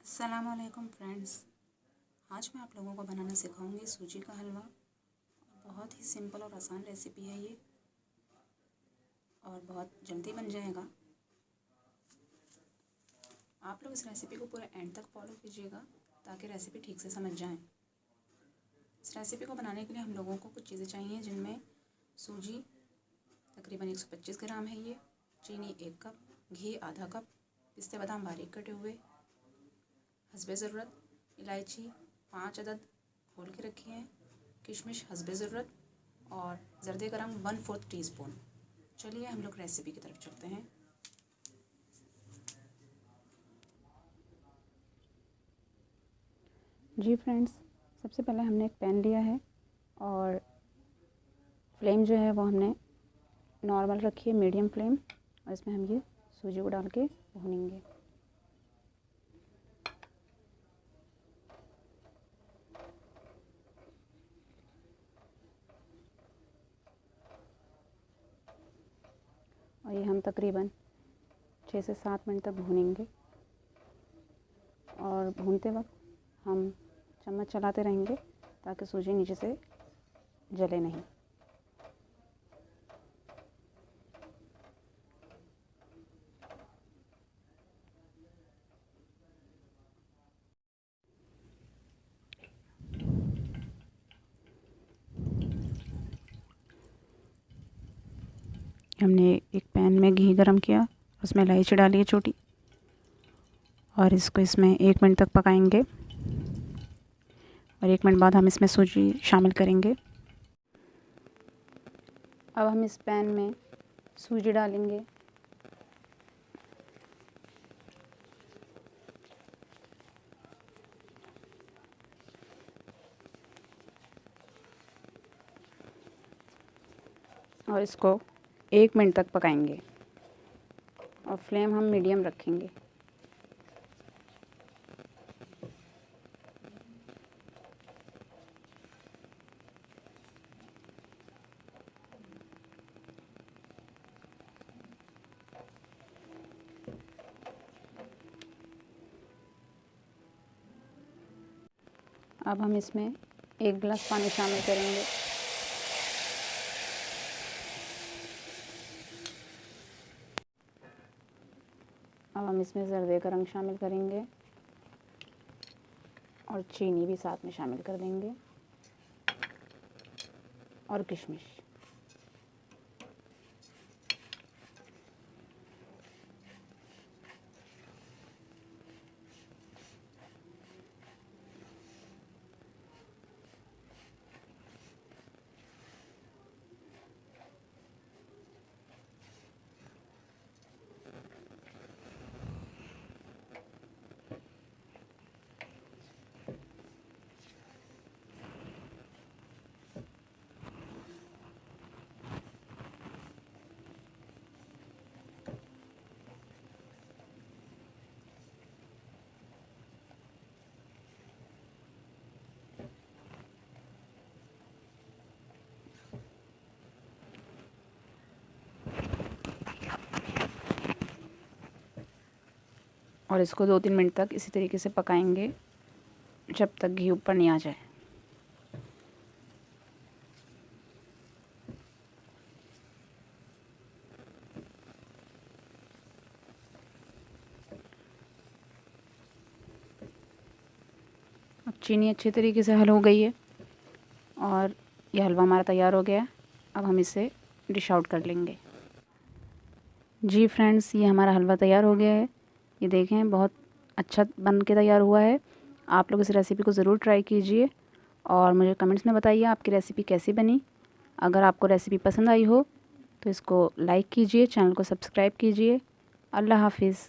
अस्सलामुअलैकुम फ्रेंड्स। आज मैं आप लोगों को बनाना सिखाऊंगी सूजी का हलवा। बहुत ही सिंपल और आसान रेसिपी है ये और बहुत जल्दी बन जाएगा। आप लोग इस रेसिपी को पूरा एंड तक फॉलो कीजिएगा ताकि रेसिपी ठीक से समझ जाए। इस रेसिपी को बनाने के लिए हम लोगों को कुछ चीज़ें चाहिए, जिनमें सूजी तकरीबन 125 ग्राम है, ये चीनी 1 कप, घी आधा कप, पिस्ते बादाम बारीक कटे हुए, हस्बे ज़रूरत, इलायची 5 अदद खोल के रखी हैं, किशमिश हस्बे ज़रूरत और ज़र्दे गरम 1/4 टीस्पून। चलिए हम लोग रेसिपी की तरफ चलते हैं। जी फ्रेंड्स, सबसे पहले हमने एक पैन लिया है और फ्लेम जो है वो हमने नॉर्मल रखी है, मीडियम फ्लेम, और इसमें हम ये सूजी को डाल के भूनेंगे। और ये हम तकरीबन 6 से 7 मिनट तक भूनेंगे और भूनते वक्त हम चम्मच चलाते रहेंगे ताकि सूजी नीचे से जले नहीं। हमने एक पैन में घी गरम किया, उसमें इलायची डाली है छोटी, और इसको इसमें 1 मिनट तक पकाएंगे और 1 मिनट बाद हम इसमें सूजी शामिल करेंगे। अब हम इस पैन में सूजी डालेंगे। और इसको 1 मिनट तक पकाएंगे और फ्लेम हम मीडियम रखेंगे। अब हम इसमें 1 गिलास पानी शामिल करेंगे। अब हम इसमें ज़र्दे का रंग शामिल करेंगे और चीनी भी साथ में शामिल कर देंगे और किशमिश। और इसको 2-3 मिनट तक इसी तरीके से पकाएंगे जब तक घी ऊपर नहीं आ जाए। अब चीनी अच्छी तरीके से हल हो गई है और यह हलवा हमारा तैयार हो गया है। अब हम इसे डिश आउट कर लेंगे। जी फ्रेंड्स, ये हमारा हलवा तैयार हो गया है। ये देखें, बहुत अच्छा बन के तैयार हुआ है। आप लोग इस रेसिपी को ज़रूर ट्राई कीजिए और मुझे कमेंट्स में बताइए आपकी रेसिपी कैसी बनी। अगर आपको रेसिपी पसंद आई हो तो इसको लाइक कीजिए, चैनल को सब्सक्राइब कीजिए। अल्लाह हाफिज़।